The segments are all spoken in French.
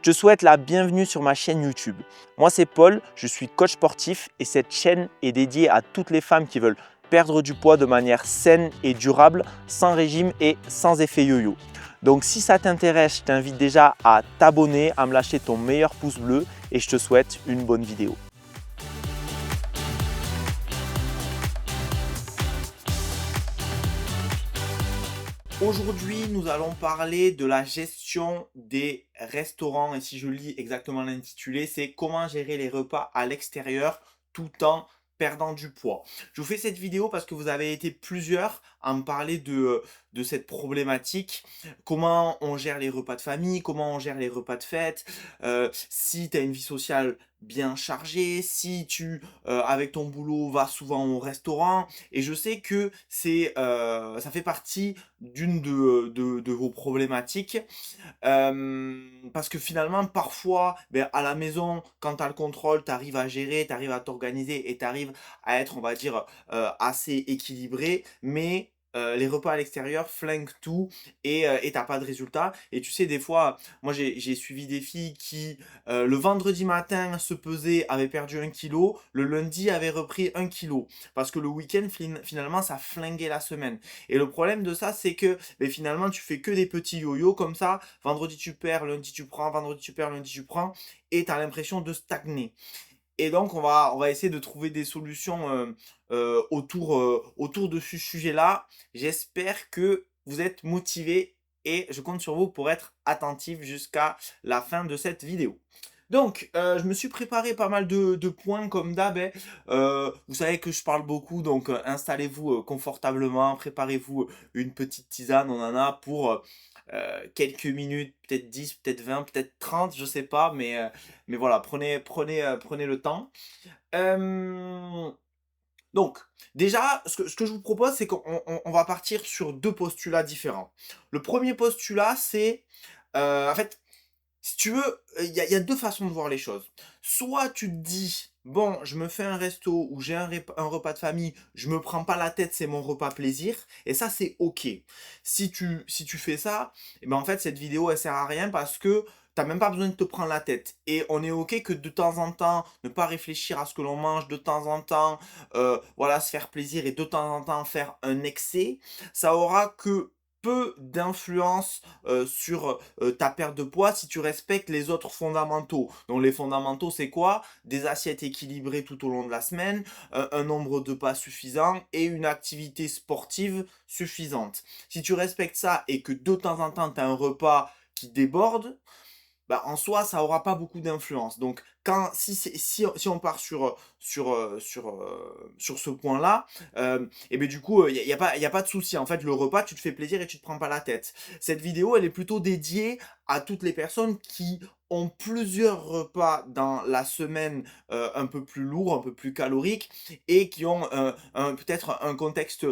Je te souhaite la bienvenue sur ma chaîne YouTube. Moi c'est Paul, je suis coach sportif et cette chaîne est dédiée à toutes les femmes qui veulent perdre du poids de manière saine et durable, sans régime et sans effet yo-yo. Donc si ça t'intéresse, je t'invite déjà à t'abonner, à me lâcher ton meilleur pouce bleu et je te souhaite une bonne vidéo. Aujourd'hui, nous allons parler de la gestion des restaurants et si je lis exactement l'intitulé, c'est comment gérer les repas à l'extérieur tout en perdant du poids. Je vous fais cette vidéo parce que vous avez été plusieurs à me parler de cette problématique. Comment on gère les repas de famille, comment on gère les repas de fête, si tu as une vie sociale bien chargée, si tu, avec ton boulot, vas souvent au restaurant. Et je sais que ça fait partie d'une de vos problématiques. Parce que finalement, parfois, à la maison, quand tu as le contrôle, tu arrives à gérer, tu arrives à t'organiser et tu arrives à être, on va dire, assez équilibré. Mais les repas à l'extérieur flinguent tout et tu pas de résultat. Et tu sais, des fois, moi, j'ai suivi des filles qui, le vendredi matin, se pesaient, avaient perdu 1 kg, le lundi, avaient repris 1 kg. Parce que le week-end, finalement, ça flinguait la semaine. Et le problème de ça, c'est que finalement, tu fais que des petits yo-yo comme ça. Vendredi, tu perds, lundi, tu prends, vendredi, tu perds, lundi, tu prends. Et tu as l'impression de stagner. Et donc, on va essayer de trouver des solutions autour de ce sujet-là. J'espère que vous êtes motivés et je compte sur vous pour être attentifs jusqu'à la fin de cette vidéo. Donc, je me suis préparé pas mal de points comme d'hab, hein. Vous savez que je parle beaucoup, donc installez-vous confortablement, préparez-vous une petite tisane, on en a pour quelques minutes, peut-être 10, peut-être 20, peut-être 30, je sais pas, mais voilà, prenez le temps. Hem, donc, déjà, ce que je vous propose, c'est qu'on va partir sur 2 postulats différents. Le premier postulat, c'est, en fait, si tu veux, il y a 2 façons de voir les choses. Soit tu te dis: «Bon, je me fais un resto ou j'ai un repas de famille, je me prends pas la tête, c'est mon repas plaisir» et ça, c'est OK. Si tu fais ça, en fait, cette vidéo, elle sert à rien parce que tu même pas besoin de te prendre la tête et on est OK que de temps en temps, ne pas réfléchir à ce que l'on mange, de temps en temps, voilà, se faire plaisir et de temps en temps faire un excès. Ça aura que peu d'influence, sur, ta perte de poids si tu respectes les autres fondamentaux. Donc les fondamentaux, c'est quoi? Des assiettes équilibrées tout au long de la semaine, un nombre de pas suffisant et une activité sportive suffisante. Si tu respectes ça et que de temps en temps, tu as un repas qui déborde, en soi, ça aura pas beaucoup d'influence. Donc si on part sur ce point-là, du coup, il y a pas de souci. En fait, le repas, tu te fais plaisir et tu te prends pas la tête. Cette vidéo, elle est plutôt dédiée à toutes les personnes qui ont plusieurs repas dans la semaine, un peu plus lourds, un peu plus caloriques et qui ont, peut-être un contexte,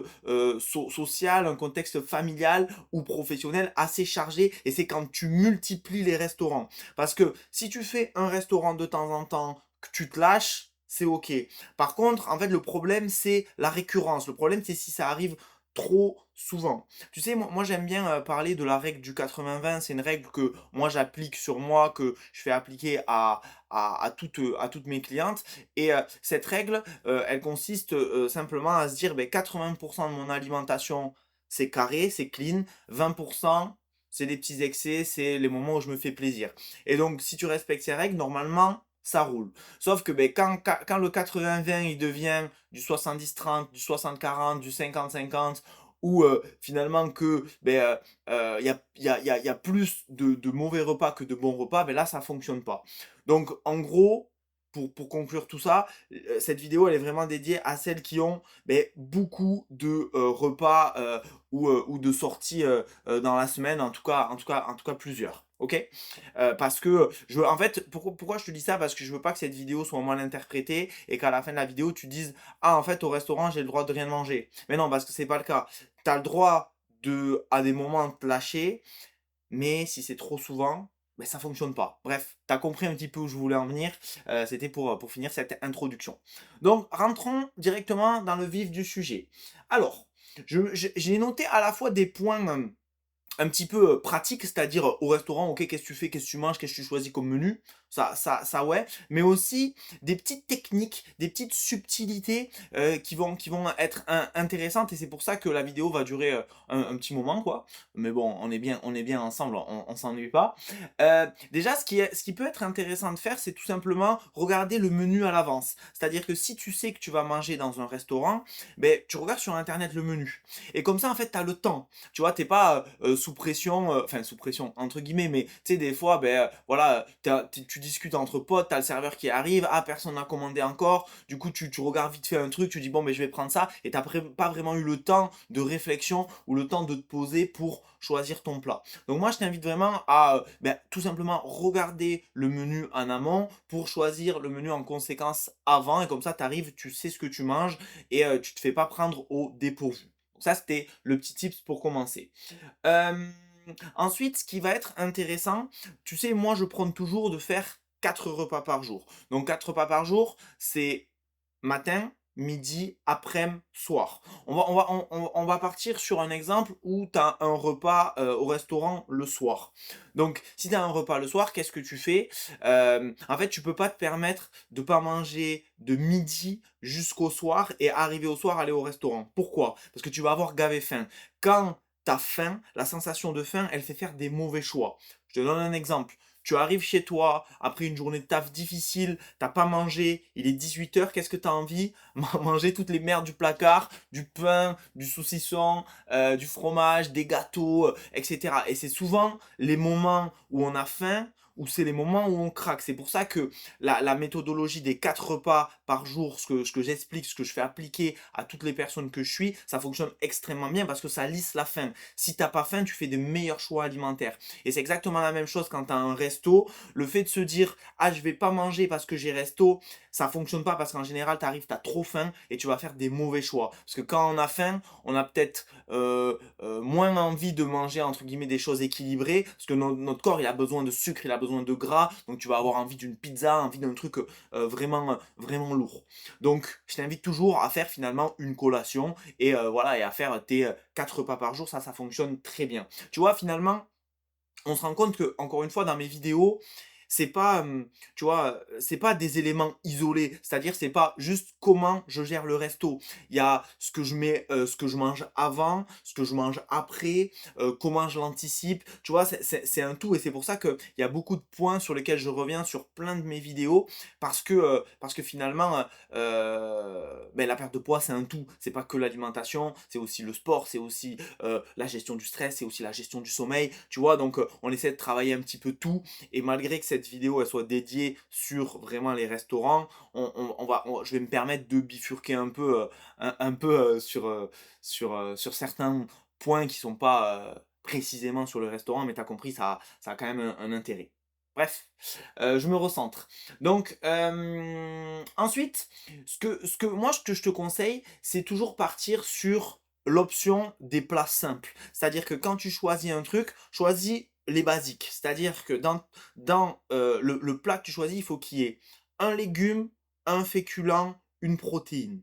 social, un contexte familial ou professionnel assez chargé et c'est quand tu multiplies les restaurants. Parce que si tu fais un restaurant de temps en temps, que tu te lâches, c'est OK. Par contre, en fait, le problème, c'est la récurrence. Le problème, c'est si ça arrive trop souvent. Tu sais, moi j'aime bien parler de la règle du 80-20. C'est une règle que moi j'applique sur moi, que je fais appliquer à toutes mes clientes. Et cette règle, elle consiste simplement à se dire 80% de mon alimentation, c'est carré, c'est clean. 20%, c'est des petits excès, c'est les moments où je me fais plaisir. Et donc, si tu respectes ces règles, normalement, ça roule. Sauf que quand le 80-20, il devient du 70-30, du 60-40, du 50-50, ou finalement que il y a plus de mauvais repas que de bons repas, là, ça fonctionne pas. Donc, en gros, pour conclure tout ça, cette vidéo, elle est vraiment dédiée à celles qui ont beaucoup de repas ou de sorties dans la semaine, en tout cas plusieurs. OK? Parce que en fait, pourquoi je te dis ça? Parce que je veux pas que cette vidéo soit mal interprétée et qu'à la fin de la vidéo, tu dises: «Ah, en fait, au restaurant, j'ai le droit de rien manger». Mais non, parce que c'est pas le cas. Tu as le droit à des moments, te lâcher, mais si c'est trop souvent, ça fonctionne pas. Bref, tu as compris un petit peu où je voulais en venir. C'était pour finir cette introduction. Donc, rentrons directement dans le vif du sujet. Alors, j'ai noté à la fois des points, un petit peu pratique, c'est-à-dire au restaurant, ok, qu'est-ce que tu fais, qu'est-ce que tu manges, qu'est-ce que tu choisis comme menu, ça ouais, mais aussi des petites techniques, des petites subtilités qui vont être intéressantes et c'est pour ça que la vidéo va durer un petit moment quoi. Mais bon, on est bien ensemble, on s'ennuie pas. Déjà, ce qui peut être intéressant de faire, c'est tout simplement regarder le menu à l'avance. C'est-à-dire que si tu sais que tu vas manger dans un restaurant, ben, tu regardes sur internet le menu. Et comme ça, en fait, tu as le temps. Tu vois, t'es pas sous pression, enfin sous pression entre guillemets, mais tu sais, des fois, ben voilà, tu discutes entre potes, t'as le serveur qui arrive, ah personne n'a commandé encore, du coup tu regardes vite fait un truc, tu dis bon ben je vais prendre ça, et t'as pas vraiment eu le temps de réflexion ou le temps de te poser pour choisir ton plat. Donc moi je t'invite vraiment à ben, tout simplement regarder le menu en amont pour choisir le menu en conséquence avant, et comme ça t'arrives, tu sais ce que tu manges et tu te fais pas prendre au dépourvu. Donc ça, c'était le petit tips pour commencer. Hem, Ensuite, ce qui va être intéressant, tu sais, moi, je prône toujours de faire 4 repas par jour. Donc 4 repas par jour, c'est matin, midi, après-midi, soir. On va partir sur un exemple où tu as un repas, au restaurant le soir. Donc si tu as un repas le soir, qu'est-ce que tu fais? En fait, tu peux pas te permettre de pas manger de midi jusqu'au soir et arriver au soir, aller au restaurant. Pourquoi? Parce que tu vas avoir gavé faim. Quand tu as faim, la sensation de faim, elle fait faire des mauvais choix. Je te donne un exemple. Tu arrives chez toi, après une journée de taf difficile, t'as pas mangé, il est 18 h, qu'est-ce que tu as envie? Manger toutes les merdes du placard, du pain, du saucisson, du fromage, des gâteaux, etc. Et c'est souvent les moments où on a faim, ou c'est les moments où on craque. C'est pour ça que la méthodologie des 4 repas par jour, ce que j'explique, ce que je fais appliquer à toutes les personnes que je suis, ça fonctionne extrêmement bien parce que ça lisse la faim. Si t'as pas faim, tu fais des meilleurs choix alimentaires. Et c'est exactement la même chose quand tu as un resto. Le fait de se dire ah je vais pas manger parce que j'ai resto, ça fonctionne pas parce qu'en général t'arrives, t'as trop faim et tu vas faire des mauvais choix. Parce que quand on a faim, on a peut-être moins envie de manger entre guillemets des choses équilibrées parce que notre corps il a besoin de sucre, il a besoin de gras, donc tu vas avoir envie d'une pizza, envie d'un truc vraiment lourd. Donc je t'invite toujours à faire finalement une collation et voilà et à faire tes 4 repas par jour, ça fonctionne très bien. Tu vois finalement on se rend compte que, encore une fois, dans mes vidéos, c'est pas, tu vois, c'est pas des éléments isolés. C'est-à-dire, c'est pas juste comment je gère le resto. Il y a ce que je mets, ce que je mange avant, ce que je mange après, comment je l'anticipe. Tu vois, c'est un tout et c'est pour ça qu'il y a beaucoup de points sur lesquels je reviens sur plein de mes vidéos parce que finalement, ben, la perte de poids, c'est un tout. C'est pas que l'alimentation, c'est aussi le sport, c'est aussi la gestion du stress, c'est aussi la gestion du sommeil, tu vois, donc on essaie de travailler un petit peu tout, et malgré que cette vidéo elle soit dédiée sur vraiment les restaurants, je vais me permettre de bifurquer un peu, sur certains points qui sont pas précisément sur le restaurant, mais tu as compris, ça a quand même un intérêt. Bref, je me recentre. Donc, ensuite, ce que je te conseille, c'est toujours partir sur l'option des plats simples. C'est-à-dire que quand tu choisis un truc, choisis les basiques. C'est-à-dire que dans le plat que tu choisis, il faut qu'il y ait un légume, un féculent, une protéine.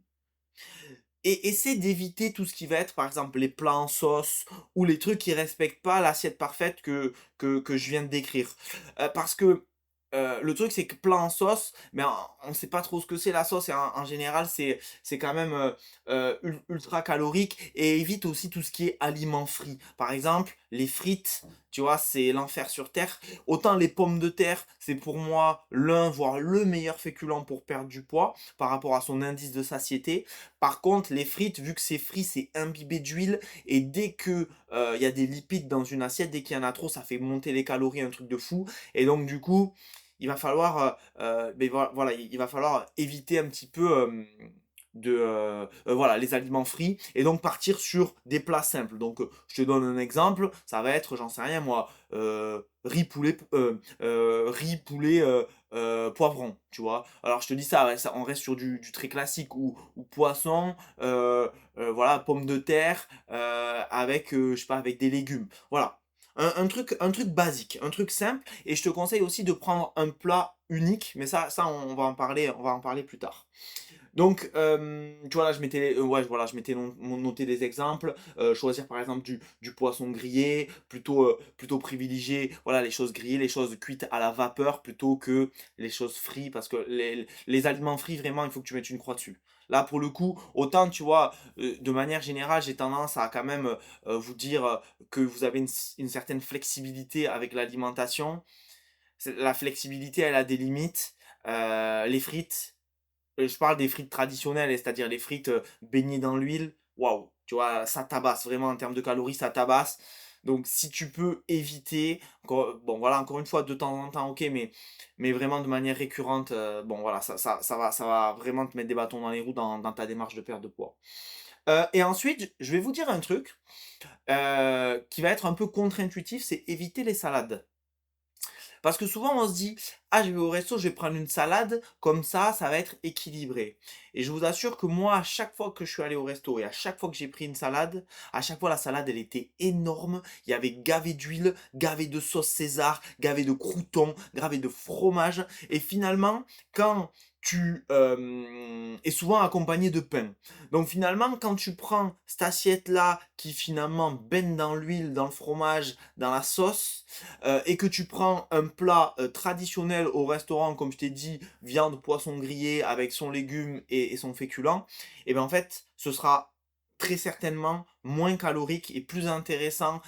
Et essaie d'éviter tout ce qui va être, par exemple, les plats en sauce ou les trucs qui respectent pas l'assiette parfaite que je viens de décrire. Parce que le truc, c'est que plat en sauce, mais on sait pas trop ce que c'est la sauce et en général, c'est quand même ultra calorique et évite aussi tout ce qui est aliments frits. Par exemple, les frites, tu vois, c'est l'enfer sur terre. Autant les pommes de terre, c'est pour moi l'un, voire le meilleur féculent pour perdre du poids par rapport à son indice de satiété. Par contre, les frites, vu que c'est frit, c'est imbibé d'huile et dès que il y a des lipides dans une assiette, dès qu'il y en a trop, ça fait monter les calories, un truc de fou. Et donc du coup, il va falloir, mais voilà, il va falloir éviter un petit peu voilà, les aliments frits et donc partir sur des plats simples. Donc, je te donne un exemple, ça va être, j'en sais rien moi, riz poulet poivron, tu vois. Alors, je te dis ça, ouais, on reste sur du très classique ou poisson, voilà, pommes de terre avec, je sais pas, avec des légumes. Voilà. Un truc basique, un truc simple, et je te conseille aussi de prendre un plat unique, mais ça on va en parler plus tard. Donc, tu vois, là, ouais, voilà, je m'étais noté des exemples. Choisir, par exemple, du poisson grillé, plutôt privilégier, voilà, les choses grillées, les choses cuites à la vapeur, plutôt que les choses frites, parce que les aliments frits, vraiment, il faut que tu mettes une croix dessus. Là, pour le coup, autant, tu vois, de manière générale, j'ai tendance à quand même vous dire que vous avez une certaine flexibilité avec l'alimentation. La flexibilité, elle a des limites. Les frites, je parle des frites traditionnelles, c'est-à-dire les frites, baignées dans l'huile. Waouh! Tu vois, ça tabasse vraiment en termes de calories, ça tabasse. Donc si tu peux éviter, encore bon voilà, encore une fois de temps en temps, OK, mais vraiment de manière récurrente, bon voilà, ça va vraiment te mettre des bâtons dans les roues dans ta démarche de perte de poids. Et ensuite, je vais vous dire un truc, qui va être un peu contre-intuitif, c'est éviter les salades. Parce que souvent on se dit: «Ah, je vais au resto, je vais prendre une salade, comme ça va être équilibré», et je vous assure que moi, à chaque fois que je suis allé au resto et à chaque fois que j'ai pris une salade, à chaque fois la salade elle était énorme. Il y avait gavé d'huile, gavé de sauce César, gavé de croûtons, gavé de fromage, et finalement quand et souvent accompagné de pain. Donc finalement, quand tu prends cette assiette-là qui finalement baigne dans l'huile, dans le fromage, dans la sauce, et que tu prends un plat traditionnel au restaurant, comme je t'ai dit, viande, poisson grillé avec son légume et son féculent, et bien en fait, ce sera très certainement moins calorique et plus intéressant,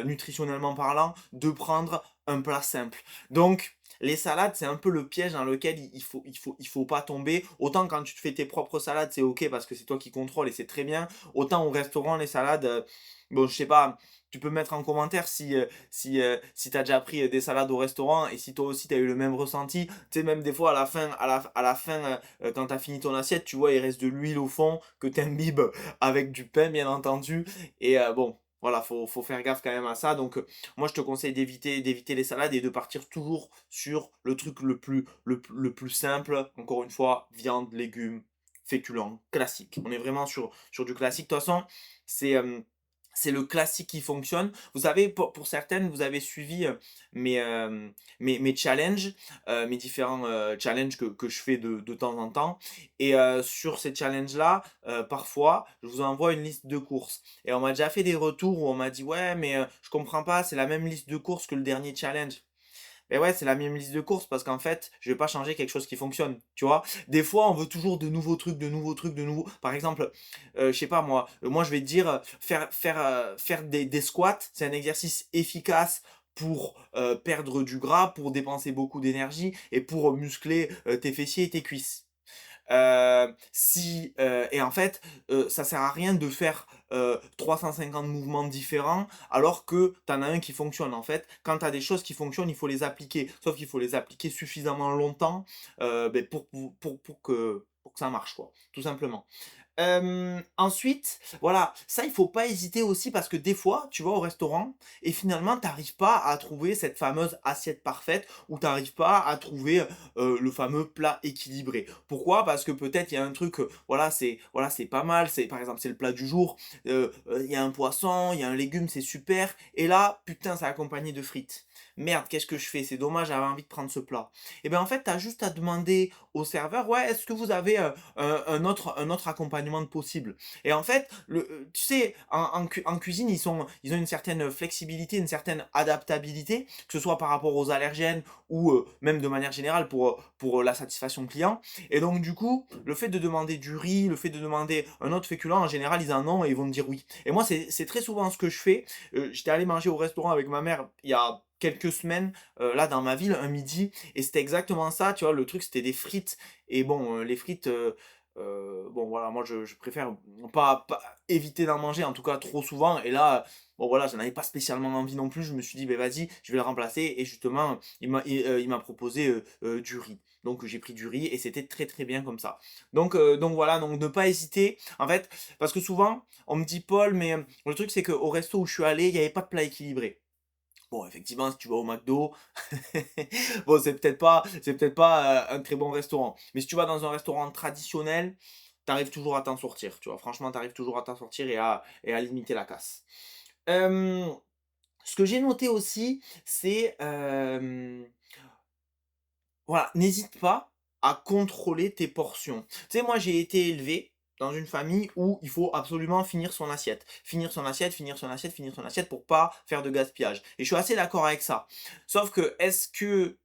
nutritionnellement parlant, de prendre un plat simple. Donc, les salades, c'est un peu le piège dans lequel il faut pas tomber. Autant quand tu te fais tes propres salades, c'est ok parce que c'est toi qui contrôles et c'est très bien. Autant au restaurant, les salades, bon, je sais pas, tu peux mettre en commentaire si tu as déjà pris des salades au restaurant et si toi aussi tu as eu le même ressenti. Tu sais, même des fois à la fin, quand tu as fini ton assiette, tu vois, il reste de l'huile au fond que tu imbibes avec du pain, bien entendu. Et bon, voilà, faut faire gaffe quand même à ça. Donc, moi, je te conseille d'éviter les salades et de partir toujours sur le truc le plus simple. Encore une fois, viande, légumes, féculents, classique. On est vraiment sur du classique. De toute façon, c'est. C'est le classique qui fonctionne. Vous savez, pour certaines, vous avez suivi mes, mes challenges, mes différents challenges que je fais de temps en temps. Et sur ces challenges-là, parfois, je vous envoie une liste de courses. Et on m'a déjà fait des retours où on m'a dit: «Ouais, mais je comprends pas, c'est la même liste de courses que le dernier challenge». Et ouais, c'est la même liste de courses parce qu'en fait, je vais pas changer quelque chose qui fonctionne, tu vois? Des fois, on veut toujours de nouveaux trucs, de nouveaux trucs, de nouveaux par exemple, je sais pas moi, moi je vais te dire, faire des squats, c'est un exercice efficace pour, perdre du gras, pour dépenser beaucoup d'énergie et pour, muscler, tes fessiers et tes cuisses. Et en fait, ça sert à rien de faire 350 mouvements différents alors que tu en as un qui fonctionne. En fait, quand tu as des choses qui fonctionnent, il faut les appliquer. Sauf qu'il faut les appliquer suffisamment longtemps pour que ça marche, quoi, tout simplement. Ensuite, voilà, ça il faut pas hésiter aussi parce que des fois, tu vas au restaurant et finalement tu arrives pas à trouver cette fameuse assiette parfaite ou tu arrives pas à trouver, le fameux plat équilibré. Pourquoi? Parce que peut-être il y a un truc, voilà, c'est pas mal, c'est par exemple, c'est le plat du jour, il y a un poisson, il y a un légume, c'est super et là, putain, c'est accompagné de frites. Merde, qu'est-ce que je fais? C'est dommage, j'avais envie de prendre ce plat. Et ben, en fait, tu as juste à demander au serveur: «Ouais, est-ce que vous avez, un autre accompagnement de possible?» Et en fait, tu sais, en cuisine, ils ont une certaine flexibilité, une certaine adaptabilité, que ce soit par rapport aux allergènes ou même de manière générale pour la satisfaction client. Et donc, du coup, le fait de demander du riz, le fait de demander un autre féculent, en général, ils en ont et ils vont me dire oui. Et moi, c'est très souvent ce que je fais. J'étais allé manger au restaurant avec ma mère il y a quelques semaines, là, dans ma ville, un midi, et c'était exactement ça, tu vois. Le truc, c'était des frites. Et bon, les frites, bon voilà, moi je préfère pas éviter d'en manger, en tout cas trop souvent. Et là, bon voilà, j'en avais pas spécialement envie non plus. Je me suis dit: «Beh vas-y, je vais le remplacer», et justement, il m'a proposé, du riz. Donc j'ai pris du riz et c'était très, très bien comme ça. Donc voilà, donc ne pas hésiter. En fait, parce que souvent, on me dit: «Paul, mais, le truc c'est qu'au resto où je suis allé, il y avait pas de plat équilibré». Bon, effectivement, si tu vas au McDo, bon, c'est peut-être pas un très bon restaurant. Mais si tu vas dans un restaurant traditionnel, tu arrives toujours à t'en sortir, tu vois? Franchement, tu arrives toujours à t'en sortir et à limiter la casse. Hem, Ce que j'ai noté aussi, c'est, voilà, n'hésite pas à contrôler tes portions. Tu sais, moi, j'ai été élevé dans une famille où il faut absolument finir son assiette. Finir son assiette, finir son assiette, finir son assiette pour pas faire de gaspillage. Et je suis assez d'accord avec ça. Sauf que, est-ce que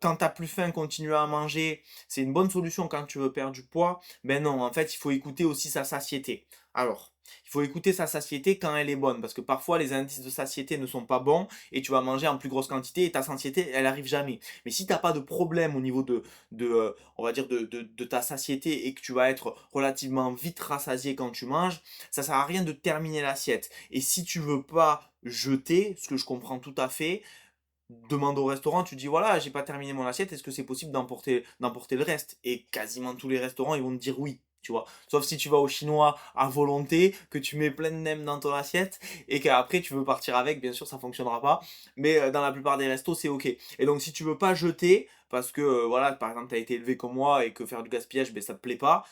quand t'as plus faim, continuer à manger, c'est une bonne solution quand tu veux perdre du poids? Ben non, en fait, il faut écouter aussi sa satiété. Alors, il faut écouter sa satiété quand elle est bonne, parce que parfois les indices de satiété ne sont pas bons et tu vas manger en plus grosse quantité et ta satiété, elle arrive jamais. Mais si t'as pas de problème au niveau on va dire de ta satiété et que tu vas être relativement vite rassasié quand tu manges, ça sert à rien de terminer l'assiette. Et si tu veux pas jeter, ce que je comprends tout à fait, demande au restaurant, tu dis voilà, j'ai pas terminé mon assiette, est-ce que c'est possible d'emporter le reste? Et quasiment tous les restaurants, ils vont te dire oui. Tu vois, sauf si tu vas au chinois à volonté, que tu mets plein de nems dans ton assiette et qu'après tu veux partir avec, bien sûr ça fonctionnera pas. Mais dans la plupart des restos c'est ok. Et donc si tu veux pas jeter, parce que voilà, par exemple tu as été élevé comme moi et que faire du gaspillage ben, ça te plaît pas,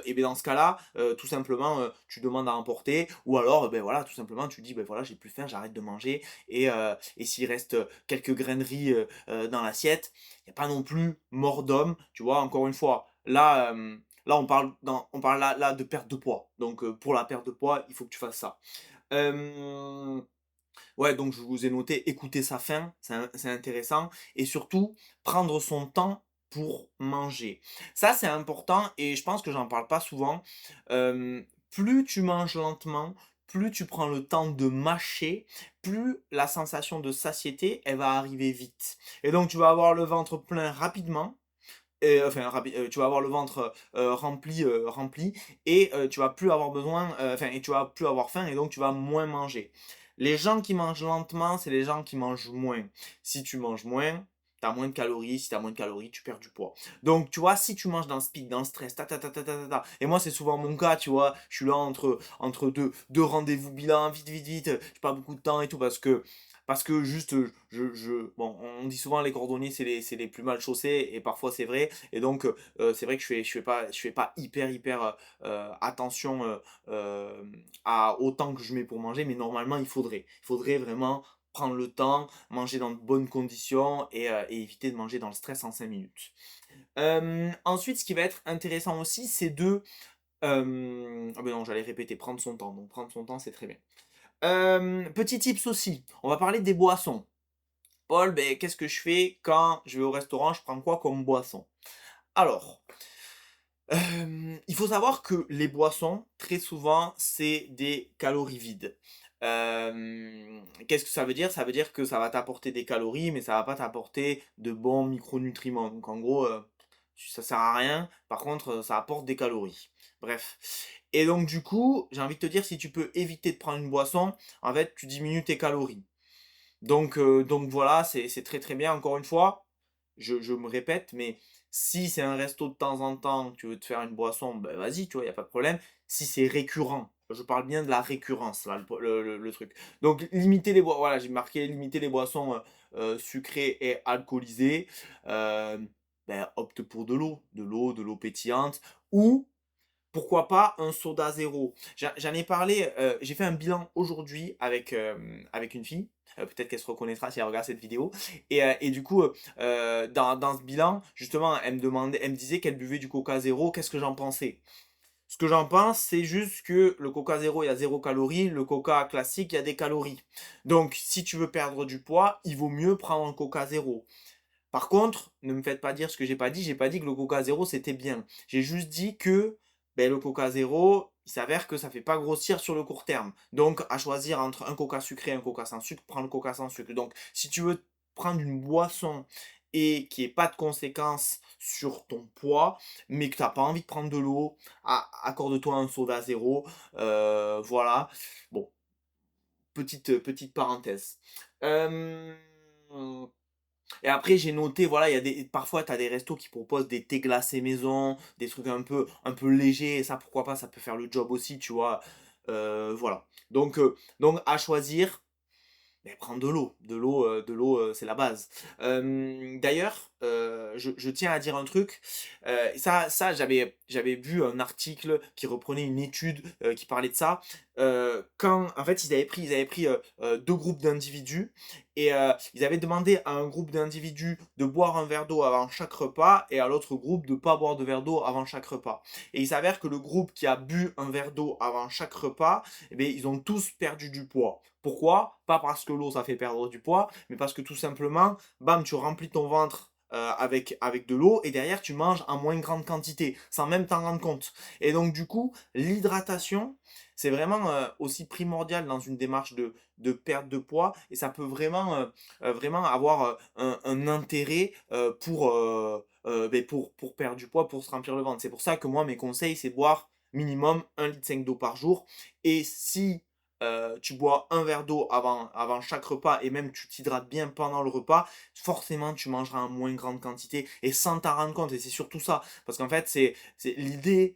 et bien dans ce cas-là, tout simplement tu demandes à emporter, ou alors ben voilà, tout simplement tu dis ben voilà, j'ai plus faim, j'arrête de manger, et s'il reste quelques graineries dans l'assiette, il n'y a pas non plus mort d'homme, tu vois, encore une fois. Là, on parle là de perte de poids. Donc, pour la perte de poids, il faut que tu fasses ça. Euh, ouais, donc je vous ai noté écouter sa faim, c'est intéressant. Et surtout, prendre son temps pour manger. Ça, c'est important et je pense que j'en parle pas souvent. Plus tu manges lentement, plus tu prends le temps de mâcher, plus la sensation de satiété, elle va arriver vite. Et donc, tu vas avoir le ventre plein rapidement. Et, enfin, tu vas avoir le ventre rempli et tu vas plus avoir besoin, et tu vas plus avoir faim et donc tu vas moins manger. Les gens qui mangent lentement, c'est les gens qui mangent moins. Si tu manges moins, tu as moins de calories. Si tu as moins de calories, tu perds du poids. Donc, tu vois, si tu manges dans le speed, dans le stress, et moi, c'est souvent mon cas, tu vois, je suis là entre deux rendez-vous bilan, vite, vite, vite, j'ai pas beaucoup de temps et tout, parce que juste, bon, on dit souvent les cordonniers, c'est les plus mal chaussés, et parfois c'est vrai, et donc c'est vrai que je fais pas hyper attention au temps que je mets pour manger, mais normalement il faudrait vraiment prendre le temps, manger dans de bonnes conditions et éviter de manger dans le stress en 5 minutes. Ensuite, ce qui va être intéressant aussi, c'est ah ben non, j'allais répéter, prendre son temps. Donc prendre son temps, c'est très bien. Petit tips aussi, on va parler des boissons. Paul, ben, qu'est-ce que je fais quand je vais au restaurant, je prends quoi comme boisson? Alors, il faut savoir que les boissons, très souvent, c'est des calories vides. Qu'est-ce que ça veut dire? Ça veut dire que ça va t'apporter des calories, mais ça va pas t'apporter de bons micronutriments. Donc en gros, ça sert à rien. Par contre, ça apporte des calories. Bref. Et donc du coup, j'ai envie de te dire, si tu peux éviter de prendre une boisson, en fait, tu diminues tes calories. Donc voilà, c'est très très bien. Encore une fois, je me répète, mais si c'est un resto de temps en temps, que tu veux te faire une boisson, ben vas-y, tu vois, il n'y a pas de problème. Si c'est récurrent, je parle bien de la récurrence, là, le truc. Donc limiter les boissons, voilà, j'ai marqué limiter les boissons sucrées et alcoolisées. Euh, ben, opte pour de l'eau pétillante, ou pourquoi pas un soda zéro. J'en ai parlé, j'ai fait un bilan aujourd'hui avec une fille. Peut-être qu'elle se reconnaîtra si elle regarde cette vidéo. Et du coup, dans ce bilan, justement, elle me disait qu'elle buvait du Coca zéro. Qu'est-ce que j'en pensais? Ce que j'en pense, c'est juste que le Coca zéro, il y a 0 calories. Le Coca classique, il y a des calories. Donc, si tu veux perdre du poids, il vaut mieux prendre un Coca zéro. Par contre, ne me faites pas dire ce que j'ai pas dit. J'ai pas dit que le Coca zéro c'était bien. J'ai juste dit que ben, le Coca zéro, il s'avère que ça fait pas grossir sur le court terme. Donc, à choisir entre un Coca sucré et un Coca sans sucre, prends le Coca sans sucre. Donc, si tu veux prendre une boisson et qui ait pas de conséquences sur ton poids, mais que tu n'as pas envie de prendre de l'eau, accorde-toi un soda zéro. Voilà. Bon, petite parenthèse. Euh, et après, j'ai noté, voilà, parfois, tu as des restos qui proposent des thés glacés maison, des trucs un peu légers, et ça, pourquoi pas, ça peut faire le job aussi, tu vois. Voilà. Donc, à choisir, mais prendre de l'eau. De l'eau, c'est la base. D'ailleurs, je tiens à dire un truc, ça j'avais vu un article qui reprenait une étude, qui parlait de ça. Quand en fait ils avaient pris, 2 groupes d'individus et ils avaient demandé à un groupe d'individus de boire un verre d'eau avant chaque repas et à l'autre groupe de pas boire de verre d'eau avant chaque repas. Et il s'avère que le groupe qui a bu un verre d'eau avant chaque repas, eh beh, ils ont tous perdu du poids. Pourquoi? Pas parce que l'eau ça fait perdre du poids, mais parce que tout simplement, bam, tu remplis ton ventre avec de l'eau et derrière tu manges en moins grande quantité sans même t'en rendre compte. Et donc du coup, l'hydratation, c'est vraiment aussi primordial dans une démarche de perte de poids et ça peut vraiment avoir un intérêt pour perdre du poids, pour se remplir le ventre. C'est pour ça que moi, mes conseils, c'est boire minimum 1,5 litre d'eau par jour. Et si tu bois un verre d'eau avant chaque repas et même tu t'hydrates bien pendant le repas, forcément tu mangeras en moins grande quantité et sans t'en rendre compte. Et c'est surtout ça. Parce qu'en fait, c'est l'idée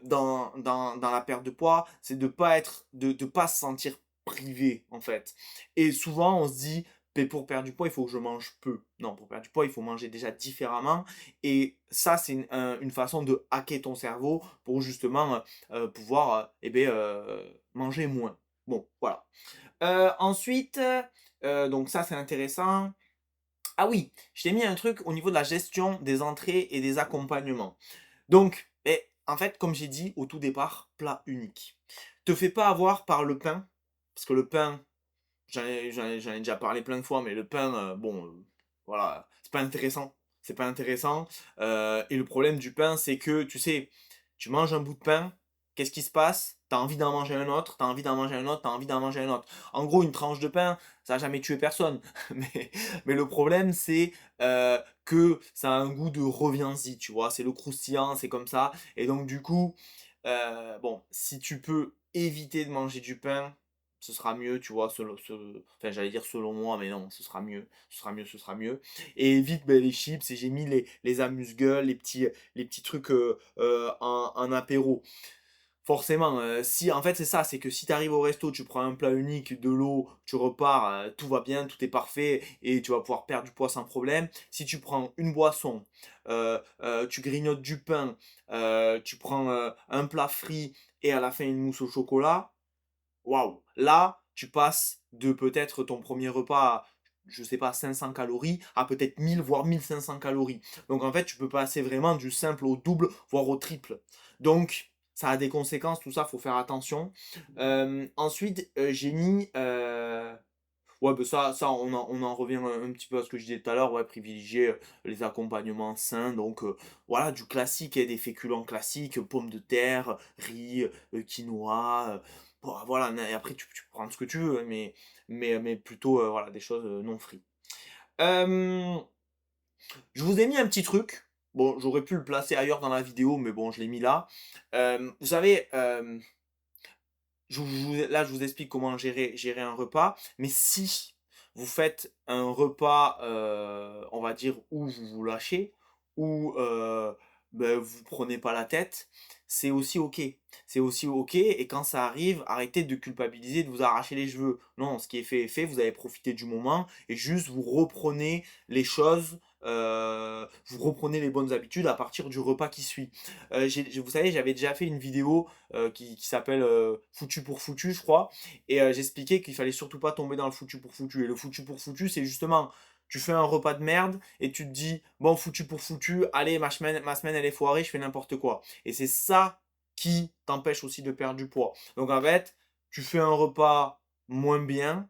dans la perte de poids, c'est de pas se sentir privé en fait. Et souvent on se dit, mais pour perdre du poids, il faut que je mange peu. Non, pour perdre du poids, il faut manger déjà différemment. Et ça, c'est une façon de hacker ton cerveau pour justement pouvoir manger moins. Bon, voilà. Ensuite, donc ça c'est intéressant. Ah oui, je t'ai mis un truc au niveau de la gestion des entrées et des accompagnements. Donc, en fait, comme j'ai dit au tout départ, plat unique. Te fais pas avoir par le pain, parce que le pain, j'en ai déjà parlé plein de fois, mais le pain, bon, voilà, c'est pas intéressant. C'est pas intéressant. Et le problème du pain, c'est que, tu sais, tu manges un bout de pain, qu'est-ce qui se passe? T'as envie d'en manger un autre, t'as envie d'en manger un autre, t'as envie d'en manger un autre. En gros, une tranche de pain, ça a jamais tué personne. Mais, mais le problème, c'est que ça a un goût de reviens-y, tu vois. C'est le croustillant, c'est comme ça. Et donc, du coup, bon, si tu peux éviter de manger du pain, ce sera mieux, tu vois, enfin j'allais dire selon moi, mais non, ce sera mieux, ce sera mieux, ce sera mieux. Et évite les chips, et j'ai mis les amuse-gueules, les petits trucs en apéro. Forcément, si en fait c'est ça, c'est que si tu arrives au resto, tu prends un plat unique, de l'eau, tu repars, tout va bien, tout est parfait et tu vas pouvoir perdre du poids sans problème. Si tu prends une boisson, tu grignotes du pain, tu prends, un plat frit et à la fin une mousse au chocolat, waouh! Là, tu passes de peut-être ton premier repas à, je sais pas, 500 calories à peut-être 1000 voire 1500 calories. Donc en fait, tu peux passer vraiment du simple au double, voire au triple. Donc ça a des conséquences, tout ça, faut faire attention. Ensuite, j'ai mis, ouais, bah, ça on en revient un petit peu à ce que je disais tout à l'heure, ouais, privilégier, les accompagnements sains, donc voilà, du classique, et des féculents classiques, pommes de terre, riz, quinoa, bon, voilà, et après tu peux prendre ce que tu veux, hein, mais plutôt, voilà, des choses, non frites. Hem, je vous ai mis un petit truc, bon, j'aurais pu le placer ailleurs dans la vidéo, mais bon, je l'ai mis là. Vous savez, là, je vous explique comment gérer un repas, mais si vous faites un repas, on va dire, où vous vous lâchez, où vous prenez pas la tête, c'est aussi OK. C'est aussi OK et quand ça arrive, arrêtez de culpabiliser, de vous arracher les cheveux. Non, ce qui est fait est fait, vous avez profité du moment et juste vous reprenez les choses, vous reprenez les bonnes habitudes à partir du repas qui suit. Vous savez, j'avais déjà fait une vidéo qui s'appelle Foutu pour foutu, je crois. Et j'expliquais qu'il fallait surtout pas tomber dans le foutu pour foutu. Et le foutu pour foutu, c'est justement, tu fais un repas de merde et tu te dis, bon, foutu pour foutu, allez, ma semaine elle est foirée, je fais n'importe quoi. Et c'est ça qui t'empêche aussi de perdre du poids. Donc en fait, tu fais un repas moins bien,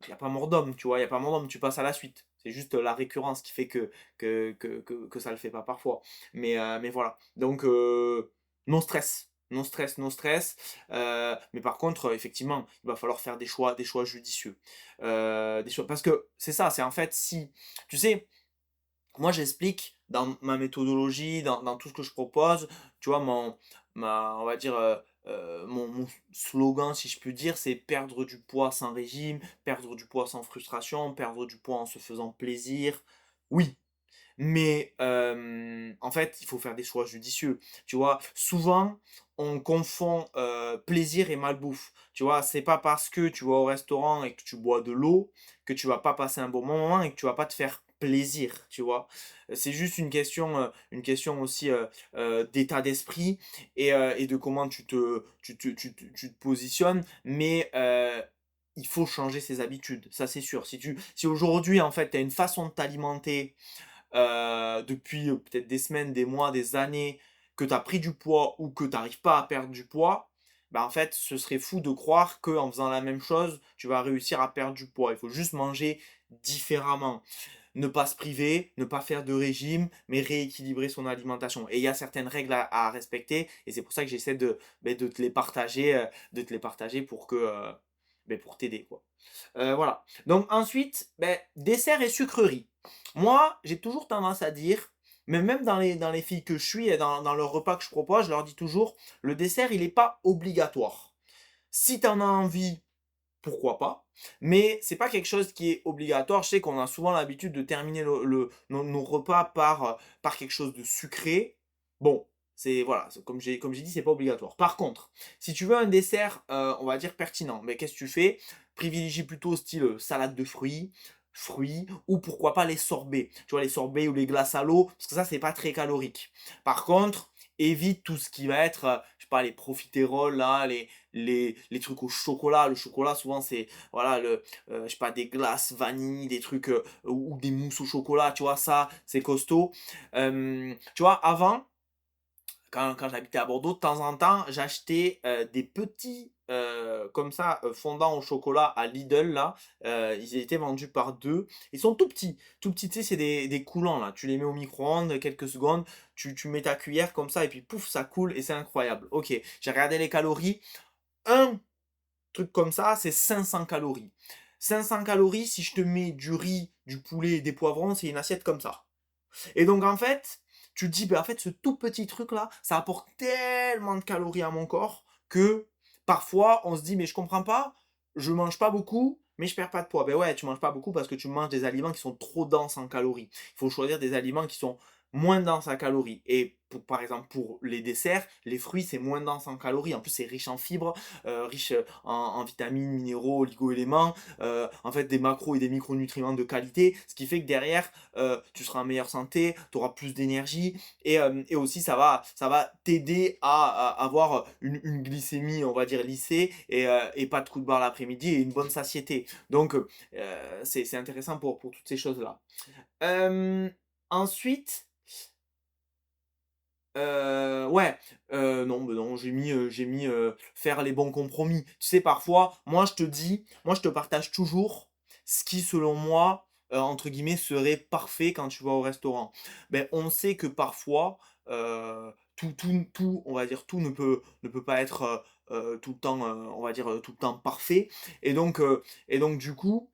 il n'y a pas mort d'homme, tu vois, il n'y a pas mort d'homme, tu passes à la suite. C'est juste la récurrence qui fait que ça le fait pas parfois. Mais voilà. Donc, non stress. Non stress, non stress. Mais par contre, effectivement, il va falloir faire des choix judicieux. Parce que c'est ça, c'est en fait si. Tu sais, moi j'explique dans ma méthodologie, dans tout ce que je propose, tu vois, on va dire, mon slogan, si je puis dire, c'est perdre du poids sans régime, perdre du poids sans frustration, perdre du poids en se faisant plaisir. Oui, mais en fait, il faut faire des choix judicieux. Tu vois, souvent, on confond plaisir et malbouffe. Tu vois, c'est pas parce que tu vas au restaurant et que tu bois de l'eau que tu vas pas passer un bon moment et que tu vas pas te faire plaisir, tu vois? C'est juste une question aussi, d'état d'esprit et de comment tu te positionnes. Mais, il faut changer ses habitudes, ça c'est sûr. Si aujourd'hui, en fait, tu as une façon de t'alimenter, depuis, peut-être des semaines, des mois, des années, que tu as pris du poids ou que tu arrives pas à perdre du poids, bah, en fait, ce serait fou de croire qu'en faisant la même chose, tu vas réussir à perdre du poids. Il faut juste manger différemment. Ne pas se priver, ne pas faire de régime, mais rééquilibrer son alimentation. Et il y a certaines règles à respecter et c'est pour ça que j'essaie de te les partager, pour que, pour t'aider, quoi. Voilà. Donc ensuite, dessert et sucreries. Moi, j'ai toujours tendance à dire, mais même dans les filles que je suis et dans le repas que je propose, je leur dis toujours, le dessert, il n'est pas obligatoire. Si tu en as envie, pourquoi pas, mais c'est pas quelque chose qui est obligatoire. Je sais qu'on a souvent l'habitude de terminer nos repas par quelque chose de sucré. Bon, c'est voilà, comme j'ai dit, c'est pas obligatoire. Par contre, si tu veux un dessert, on va dire pertinent, mais qu'est-ce que tu fais? Privilégie plutôt style salade de fruits ou pourquoi pas les sorbets. Tu vois, les sorbets ou les glaces à l'eau, parce que ça, c'est pas très calorique. Par contre, évite tout ce qui va être, je sais pas, les profiteroles là, les trucs au chocolat. Le chocolat, souvent, c'est, voilà, je sais pas, des glaces vanille, des trucs, ou des mousses au chocolat, tu vois, ça, c'est costaud. Tu vois, avant, quand j'habitais à Bordeaux, de temps en temps, j'achetais, des petits, comme ça, fondants au chocolat à Lidl là, ils étaient vendus par 2. Ils sont tout petits, tu sais, c'est des coulants là. Tu les mets au micro-ondes quelques secondes, tu mets ta cuillère comme ça et puis pouf, ça coule et c'est incroyable. OK, j'ai regardé les calories. Un truc comme ça, c'est 500 calories. 500 calories, si je te mets du riz, du poulet et des poivrons, c'est une assiette comme ça. Et donc en fait, tu te dis, en fait, ce tout petit truc-là, ça apporte tellement de calories à mon corps que parfois on se dit, mais je comprends pas, je mange pas beaucoup, mais je perds pas de poids. Ben ouais, tu manges pas beaucoup parce que tu manges des aliments qui sont trop denses en calories. Il faut choisir des aliments qui sont moins denses en calories. Et par exemple, pour les desserts, les fruits, c'est moins dense en calories. En plus, c'est riche en fibres, riche en vitamines, minéraux, oligo-éléments, en fait, des macros et des micronutriments de qualité, ce qui fait que derrière, tu seras en meilleure santé, tu auras plus d'énergie et aussi ça va t'aider à avoir une glycémie, on va dire, lissée et pas de coup de barre l'après-midi et une bonne satiété. Donc, c'est intéressant pour toutes ces choses-là. Ensuite, ouais, non, non, j'ai mis, faire les bons compromis. Tu sais, parfois, moi, je te partage toujours ce qui, selon moi, entre guillemets, «serait parfait» quand tu vas au restaurant. Ben on sait que parfois, tout, on va dire, tout ne peut pas être, tout le temps, on va dire, tout le temps parfait et donc du coup,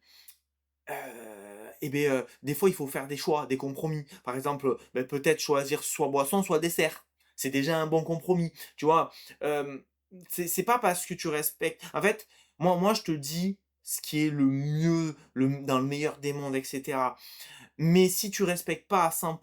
des fois, il faut faire des choix, des compromis. Par exemple, peut-être choisir soit boisson, soit dessert. C'est déjà un bon compromis, tu vois? Hem, c'est pas parce que tu respectes en fait, moi, je te dis ce qui est le mieux, dans le meilleur des mondes et cetera. Mais si tu respectes pas à 100,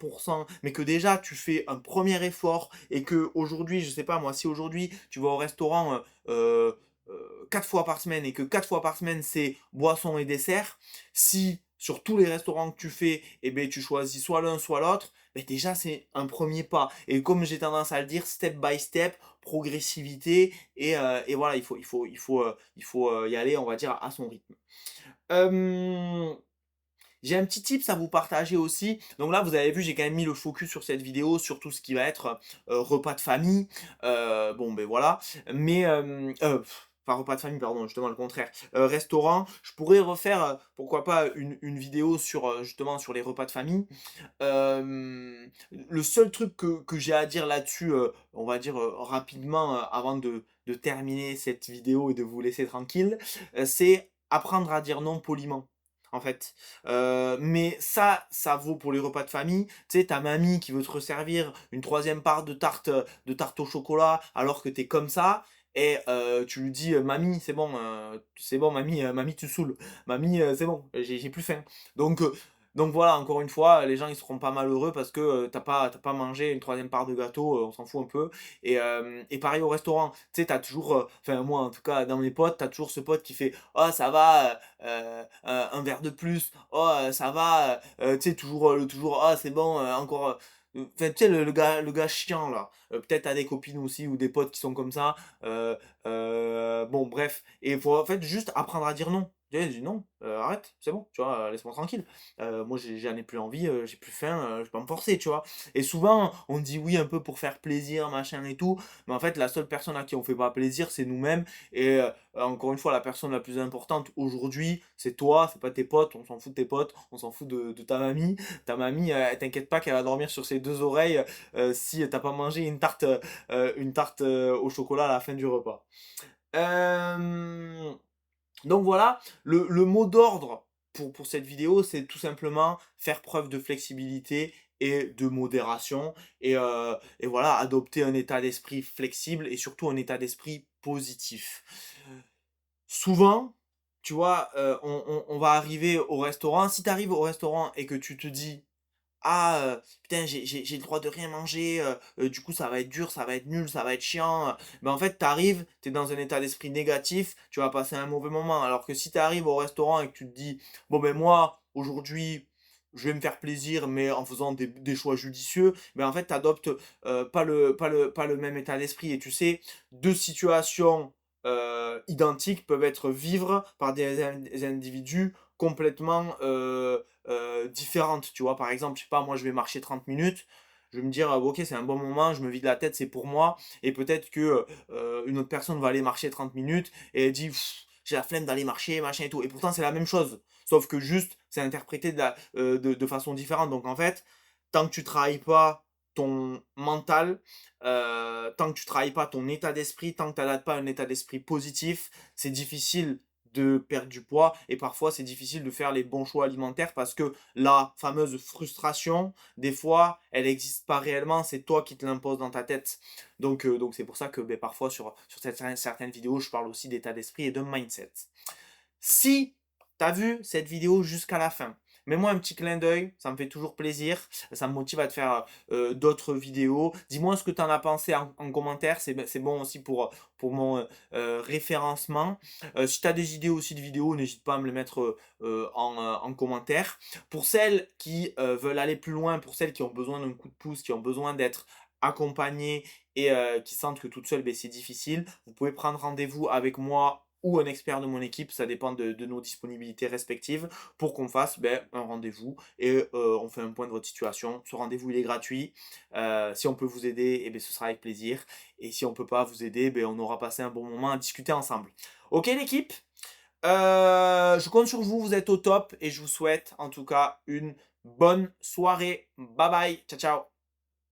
mais que déjà tu fais un premier effort et que aujourd'hui, je sais pas moi, si aujourd'hui tu vas au restaurant, 4 fois par semaine et que 4 fois par semaine c'est boisson et dessert, si sur tous les restaurants que tu fais, tu choisis soit l'un soit l'autre, déjà c'est un premier pas et comme j'ai tendance à le dire, step by step, progressivité et voilà, il faut, y aller, on va dire, à son rythme. Hem J'ai un petit tips à vous partager aussi. Donc là, vous avez vu, j'ai quand même mis le focus sur cette vidéo, sur tout ce qui va être, repas de famille. Bon, voilà. Mais, pas repas de famille, pardon, justement le contraire. Restaurant, je pourrais refaire, pourquoi pas une vidéo sur, justement sur les repas de famille. Le seul truc que j'ai à dire là-dessus, on va dire, rapidement, avant de terminer cette vidéo et de vous laisser tranquille, c'est apprendre à dire non poliment, en fait. Mais ça vaut pour les repas de famille. Tu sais, ta mamie qui veut te resservir une troisième part de tarte au chocolat alors que tu es comme ça et tu lui dis: «Mamie, c'est bon mamie, mamie tu saoules. Mamie, c'est bon, j'ai plus faim». Donc Donc voilà, encore une fois, les gens ils seront pas malheureux parce que, tu pas mangé une troisième part de gâteau, on s'en fout un peu et pareil au restaurant. Tu sais, tu as toujours, enfin moi en tout cas dans mes potes, tu as toujours ce pote qui fait: «Oh ça va, un verre de plus. Oh, ça va», tu sais toujours, le toujours: «Ah c'est bon, encore, enfin tu sais le gars chiant là. Peut-être tu des copines aussi ou des potes qui sont comme ça, bon bref et il faut en fait juste apprendre à dire non. Tu sais, dis: «Non, arrête, c'est bon, tu vois, laisse-moi tranquille». Moi j'en ai plus envie, j'ai plus faim, je vais pas me forcer, tu vois? Et souvent, on dit oui un peu pour faire plaisir, machin et tout, mais en fait la seule personne à qui on fait pas plaisir, c'est nous-mêmes et encore une fois, la personne la plus importante aujourd'hui, c'est toi, c'est pas tes potes, on s'en fout de tes potes, on s'en fout de ta mamie. Ta mamie, t'inquiète pas qu'elle va dormir sur ses 2 oreilles, si tu pas mangé une tarte, au chocolat à la fin du repas. Hem donc voilà, le mot d'ordre pour cette vidéo, c'est tout simplement faire preuve de flexibilité et de modération et voilà, adopter un état d'esprit flexible et surtout un état d'esprit positif. Souvent, tu vois, on va arriver au restaurant. Si tu arrives au restaurant et que tu te dis: «Ah, putain, j'ai le droit de rien manger, du coup, ça va être dur, ça va être nul, ça va être chiant», ben, en fait, tu arrives, tu es dans un état d'esprit négatif, tu vas passer un mauvais moment. Alors que si tu arrives au restaurant et que tu te dis: «Bon, ben, moi, aujourd'hui, je vais me faire plaisir, mais en faisant des choix judicieux», ben, en fait, tu adoptes, pas le même état d'esprit et tu sais, 2 situations, identiques peuvent être vivres par des individus complètement, différentes, tu vois? Par exemple, je sais pas, moi, je vais marcher 30 minutes, je vais me dire: «OK, c'est un bon moment, je me vide la tête, c'est pour moi» et peut-être que, une autre personne va aller marcher 30 minutes et elle dit: «J'ai la flemme d'aller marcher, machin et tout» et pourtant c'est la même chose. Sauf que juste, c'est interprété de façon différente. Donc en fait, tant que tu travailles pas ton mental, tant que tu travailles pas ton état d'esprit, tant que tu adaptes pas un état d'esprit positif, c'est difficile de perdre du poids et parfois c'est difficile de faire les bons choix alimentaires parce que la fameuse frustration, des fois, elle n'existe pas réellement, c'est toi qui te l'imposes dans ta tête. Donc c'est pour ça que beh, parfois sur certaines vidéos, je parle aussi d'état d'esprit et de mindset. Si tu as vu cette vidéo jusqu'à la fin, mets-moi un petit clin d'œil, ça me fait toujours plaisir, ça me motive à te faire, d'autres vidéos. Dis-moi ce que tu en as pensé en commentaire, c'est bon aussi pour mon, référencement. Si tu as des idées aussi de vidéos, n'hésite pas à me les mettre, en commentaire. Pour celles qui, veulent aller plus loin, pour celles qui ont besoin d'un coup de pouce, qui ont besoin d'être accompagnées et qui sentent que toute seule, beh, c'est difficile, vous pouvez prendre rendez-vous avec moi ou un expert de mon équipe, ça dépend de nos disponibilités respectives, pour qu'on fasse ben, un rendez-vous et on fait un point de votre situation. Ce rendez-vous, il est gratuit. Si on peut vous aider, eh ben, ce sera avec plaisir. Et si on ne peut pas vous aider, ben, on aura passé un bon moment à discuter ensemble. Ok l'équipe. Je compte sur vous, vous êtes au top et je vous souhaite en tout cas une bonne soirée. Bye bye, ciao ciao.